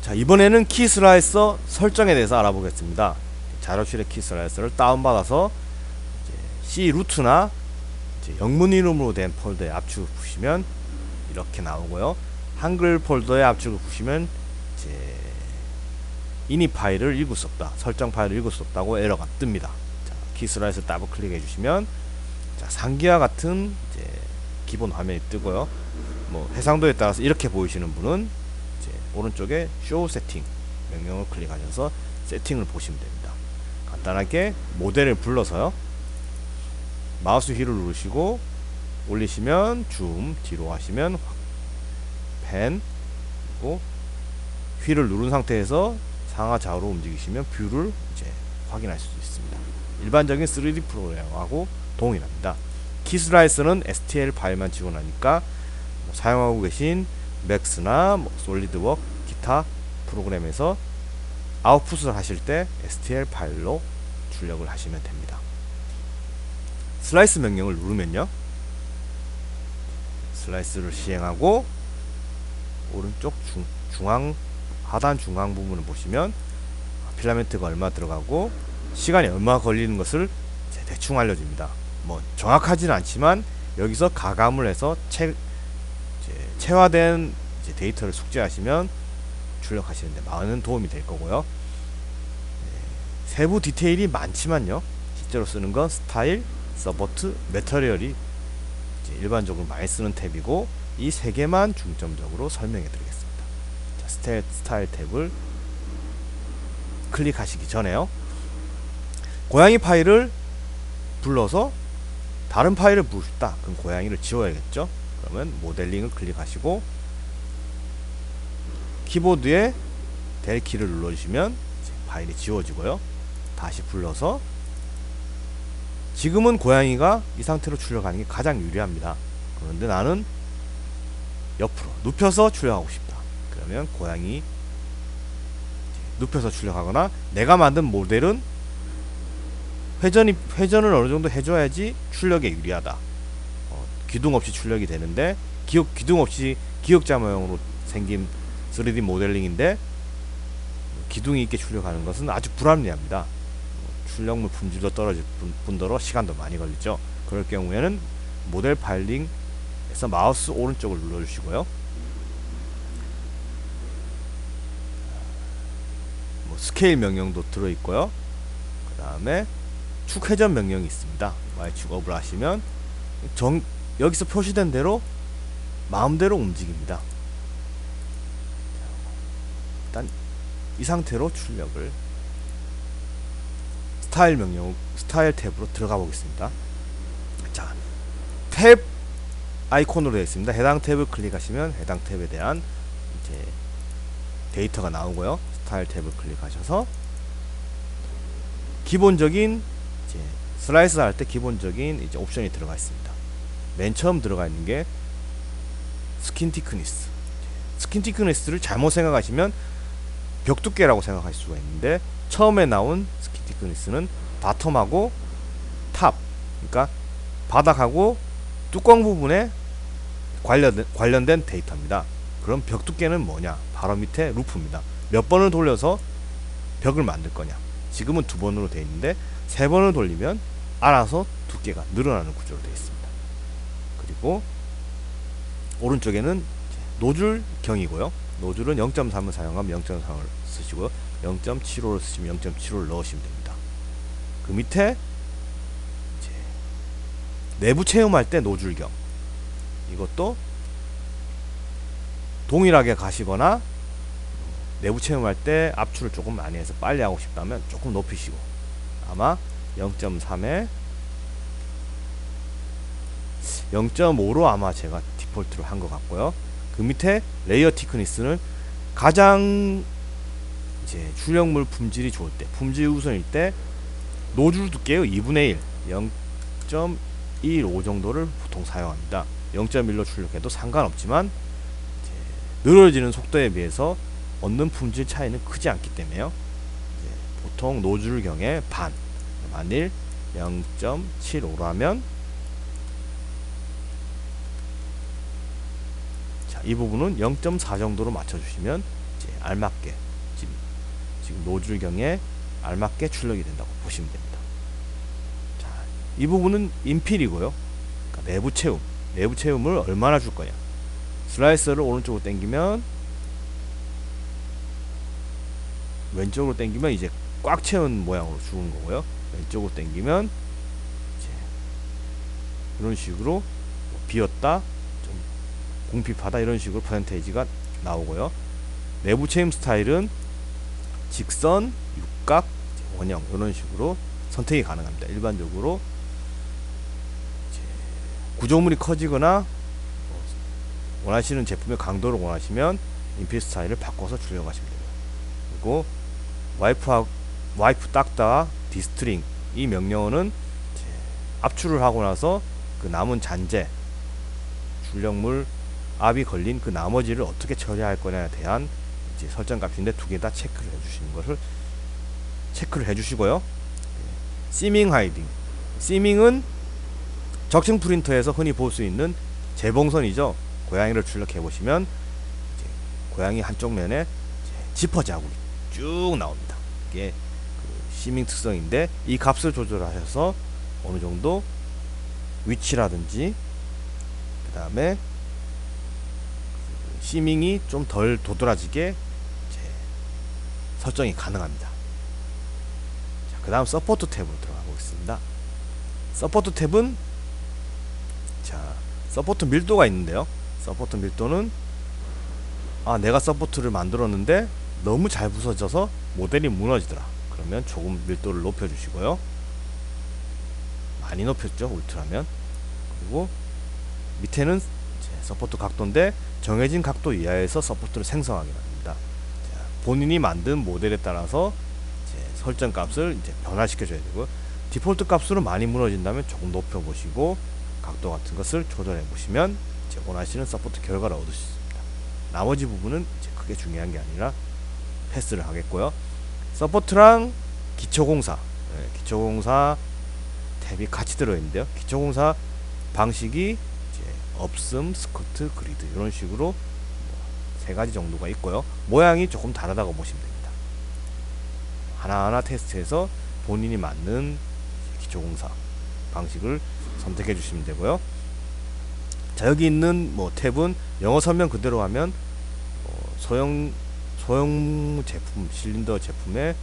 자, 이번에는 키 슬라이서 설정에 대해서 알아보겠습니다. 자료실의 키 슬라이서를 다운받아서 C 루트나 영문 이름으로 된 폴더에 압축을 부시면 이렇게 나오고요. 한글 폴더에 압축을 부시면 이니 파일을 읽을 수 없다, 설정 파일을 읽을 수 없다고 에러가 뜹니다. 자, 키 슬라이서 더블 클릭해 주시면 자, 상기와 같은 기본 화면이 뜨고요. 뭐 해상도에 따라서 이렇게 보이시는 분은 오른쪽에 쇼 세팅 명령을 클릭하셔서 세팅을 보시면 됩니다. 간단하게 모델을 불러서요, 마우스 휠을 누르시고 올리시면 줌, 뒤로 하시면 펜, 그리고 휠을 누른 상태에서 상하 좌우로 움직이시면 뷰를 확인할 수 있습니다. 일반적인 3D 프로그램하고 동일합니다. 키 슬라이서는 STL 파일만 지원하니까 사용하고 계신 맥스나 솔리드워크 기타 프로그램에서 아웃풋을 하실 때 STL 파일로 출력을 하시면 됩니다. 슬라이스 명령을 누르면요, 슬라이스를 시행하고 오른쪽 중앙 하단 중앙 부분을 보시면 필라멘트가 얼마 들어가고 시간이 얼마 걸리는 것을 대충 알려줍니다. 뭐 정확하지는 않지만 여기서 가감을 해서 체화된 데이터를 숙지하시면 출력하시는데 많은 도움이 될 거고요. 세부 디테일이 많지만요, 실제로 쓰는 건 스타일, 서포트, 매터리얼이 일반적으로 많이 쓰는 탭이고 이 세 개만 중점적으로 설명해 드리겠습니다. 자, 스타일 탭을 클릭하시기 전에요, 고양이 파일을 불러서 다른 파일을 부르고 싶다, 그럼 고양이를 지워야겠죠. 그러면 모델링을 클릭하시고 키보드에 델 키를 눌러주시면 파일이 지워지고요. 다시 불러서, 지금은 고양이가 이 상태로 출력하는 게 가장 유리합니다. 그런데 나는 옆으로 눕혀서 출력하고 싶다, 그러면 고양이 눕혀서 출력하거나 내가 만든 모델은 회전을 어느 정도 해줘야지 출력에 유리하다. 기둥 없이 출력이 되는데 기둥 없이 기역자 모형으로 생긴 3D 모델링인데 기둥이 있게 출력하는 것은 아주 불합리합니다. 출력물 품질도 떨어질 뿐더러 시간도 많이 걸리죠. 그럴 경우에는 모델 파일링에서 마우스 오른쪽을 눌러주시고요, 스케일 명령도 들어있고요. 그 다음에 축 회전 명령이 있습니다. Y축 업을 하시면 여기서 표시된 대로 마음대로 움직입니다. 일단 이 상태로 출력을 스타일 탭으로 들어가 보겠습니다. 자, 탭 아이콘으로 되어 있습니다. 해당 탭을 클릭하시면 해당 탭에 대한 데이터가 나오고요. 스타일 탭을 클릭하셔서 기본적인 슬라이스 할 때 기본적인 옵션이 들어가 있습니다. 맨 처음 들어가 있는 게 스킨 티크니스. 스킨 티크니스를 잘못 생각하시면 벽 두께라고 생각하실 수가 있는데, 처음에 나온 스킨 티크니스는 바텀하고 탑, 그러니까 바닥하고 뚜껑 부분에 관련된 데이터입니다. 그럼 벽 두께는 뭐냐? 바로 밑에 루프입니다. 몇 번을 돌려서 벽을 만들 거냐? 지금은 2번으로 되어 있는데 3번을 돌리면 알아서 두께가 늘어나는 구조로 되어 있습니다. 그리고 오른쪽에는 노즐경이고요. 노즐은 0.3을 사용하면 0.3을 쓰시고요, 0.75를 쓰시면 0.75를 넣으시면 됩니다. 그 밑에 내부 체험할 때 노즐경, 이것도 동일하게 가시거나 내부 체험할 때 압출을 조금 많이 해서 빨리 하고 싶다면 조금 높이시고, 아마 0.3에 0.5로 아마 제가 디폴트로 한 것 같고요. 그 밑에 레이어 티크니스는 가장 출력물 품질이 좋을 때, 품질 우선일 때 노즐 두께의 2분의 1, 0.15 정도를 보통 사용합니다. 0.1로 출력해도 상관없지만 늘어지는 속도에 비해서 얻는 품질 차이는 크지 않기 때문에요. 보통 노즐경의 반, 만일 0.75라면 이 부분은 0.4 정도로 맞춰주시면 알맞게 지금 노즐경에 알맞게 출력이 된다고 보시면 됩니다. 자, 이 부분은 인필이고요. 그러니까 내부 채움을 얼마나 줄 거냐. 슬라이서를 오른쪽으로 당기면, 왼쪽으로 당기면 이제 꽉 채운 모양으로 주는 거고요. 왼쪽으로 당기면 이제 이런 식으로 비었다, 좀 공핍하다, 이런 식으로 퍼센테이지가 나오고요. 내부 채움 스타일은 직선, 육각, 원형, 이런 식으로 선택이 가능합니다. 일반적으로 이제 구조물이 커지거나 원하시는 제품의 강도를 원하시면 인필 스타일을 바꿔서 출력하시면 됩니다. 그리고 와이프 닦다 디스트링, 이 명령어는 압출을 하고 나서 그 남은 잔재, 출력물 압이 걸린 그 나머지를 어떻게 처리할 거냐에 대한 이제 설정 값인데, 두 개 다 체크를 해주시는 것을 체크를 해주시고요. 시밍 하이딩, 시밍은 적층 프린터에서 흔히 볼 수 있는 재봉선이죠. 고양이를 출력해 보시면 고양이 한쪽 면에 지퍼 자국이 쭉 나옵니다. 이게 그 시밍 특성인데, 이 값을 조절하셔서 어느 정도 위치라든지 그 다음에 시밍이 좀 덜 도드라지게 설정이 가능합니다. 그 다음 서포트 탭으로 들어가 보겠습니다. 서포트 탭은 서포트 밀도가 있는데요. 서포트 밀도는 내가 서포트를 만들었는데 너무 잘 부서져서 모델이 무너지더라, 그러면 조금 밀도를 높여 주시고요. 많이 높였죠, 울트라면. 그리고 밑에는 서포트 각도인데 정해진 각도 이하에서 서포트를 생성하게 합니다. 본인이 만든 모델에 따라서 설정 값을 변화시켜 줘야 되고, 디폴트 값으로 많이 무너진다면 조금 높여 보시고 각도 같은 것을 조절해 보시면 원하시는 서포트 결과를 얻을 수 있습니다. 나머지 부분은 크게 중요한 게 아니라 패스를 하겠고요. 서포트랑 기초공사, 기초공사 탭이 같이 들어있는데요. 기초공사 방식이 업슴, 스커트, 그리드, 이런 식으로 세 가지 정도가 있고요. 모양이 조금 다르다고 보시면 됩니다. 하나하나 테스트해서 본인이 맞는 기초공사 방식을 선택해 주시면 되고요. 자, 여기 있는 탭은 영어 설명 그대로 하면 소형 제품, 실린더 제품에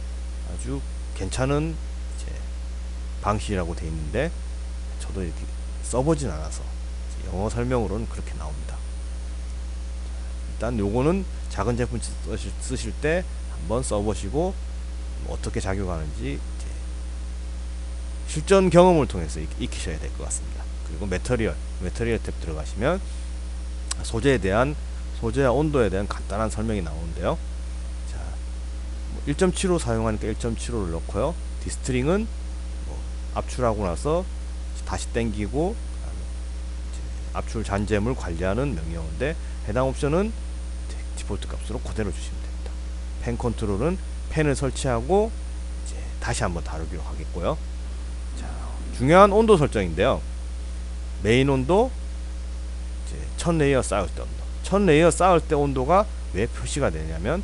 아주 괜찮은 방식이라고 되어 있는데, 저도 이렇게 써보진 않아서 영어 설명으로는 그렇게 나옵니다. 일단 요거는 작은 제품 쓰실 때 한번 써보시고 어떻게 작용하는지 실전 경험을 통해서 익히셔야 될 것 같습니다. 그리고 메터리얼 탭 들어가시면 소재와 온도에 대한 간단한 설명이 나오는데요. 자, 1.75 사용하니까 1.75를 넣고요. 디스트링은 압출하고 나서 다시 당기고 압출 잔재물 관리하는 명령어인데, 해당 옵션은 디폴트 값으로 그대로 주시면 됩니다. 펜 컨트롤은 펜을 설치하고 다시 한번 다루기로 하겠고요. 자, 중요한 온도 설정인데요. 메인 온도, 1000레이어 쌓을 때 온도. 1000레이어 쌓을 때 온도가 왜 표시가 되냐면,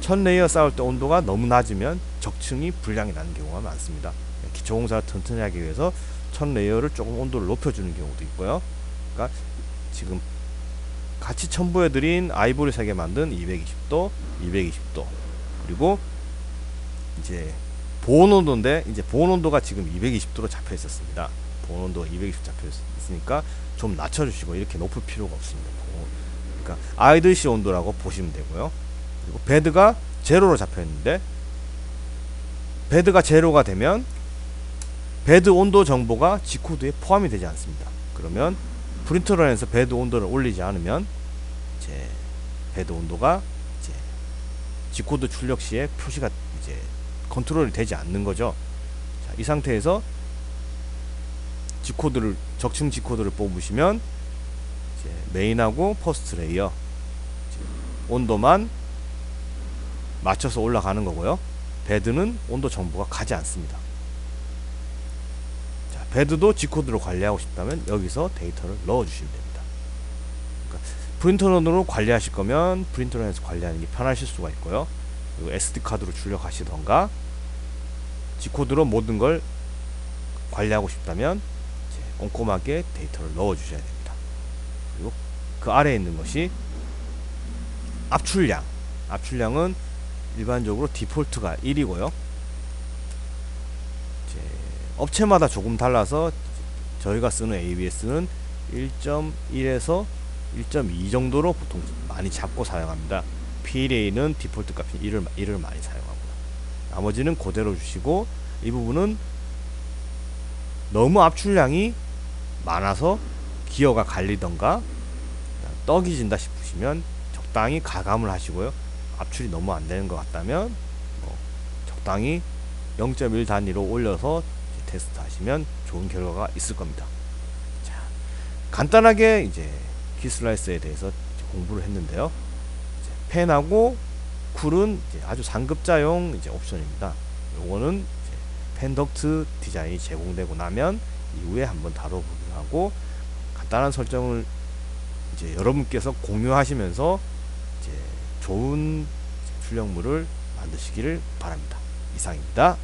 1000레이어 쌓을 때 온도가 너무 낮으면 적층이 불량이 나는 경우가 많습니다. 기초공사를 튼튼히 하기 위해서 1000레이어를 조금 온도를 높여주는 경우도 있고요. 그러니까 지금 같이 첨부해드린 아이보리 색에 만든 220도, 220도, 그리고 보온 온도인데, 보온 온도가 지금 220도로 잡혀 있었습니다. 보온 온도가 220 잡혀 있으니까 좀 낮춰주시고, 이렇게 높을 필요가 없습니다. 그러니까 아이들시 온도라고 보시면 되고요. 그리고 베드가 제로로 잡혀 있는데, 베드가 제로가 되면 베드 온도 정보가 G코드에 포함이 되지 않습니다. 그러면 프린터런에서 베드 온도를 올리지 않으면 베드 온도가 G코드 출력 시에 표시가 컨트롤이 되지 않는 거죠. 자, 이 상태에서 G코드를, 적층 G코드를 뽑으시면 메인하고 퍼스트 레이어 온도만 맞춰서 올라가는 거고요. 베드는 온도 정보가 가지 않습니다. 자, 베드도 G코드로 관리하고 싶다면 여기서 데이터를 넣어 주시면 됩니다. 그러니까 프린터런으로 관리하실 거면 프린터런에서 관리하는 게 편하실 수가 있고요. 그리고 SD 카드로 출력하시던가 G코드로 모든 걸 관리하고 싶다면 이제 꼼꼼하게 데이터를 넣어 주셔야 됩니다. 그리고 그 아래에 있는 것이 압출량. 압출량은 일반적으로 디폴트가 1이고요. 업체마다 조금 달라서 저희가 쓰는 ABS는 1.1에서 1.2 정도로 보통 많이 잡고 사용합니다. PLA는 디폴트 값인 1을 많이 사용하고요. 나머지는 그대로 주시고, 이 부분은 너무 압출량이 많아서 기어가 갈리던가 떡이 진다 싶으시면 적당히 가감을 하시고요. 압출이 너무 안 되는 것 같다면 적당히 0.1 단위로 올려서 테스트 하시면 좋은 결과가 있을 겁니다. 자, 간단하게 이제 키슬라이스에 대해서 공부를 했는데요. 펜하고 쿨은 이제 아주 상급자용 이제 옵션입니다. 요거는 이제 펜덕트 디자인이 제공되고 나면 이후에 한번 다뤄보기로 하고, 간단한 설정을 이제 여러분께서 공유하시면서 이제 좋은 출력물을 만드시기를 바랍니다. 이상입니다.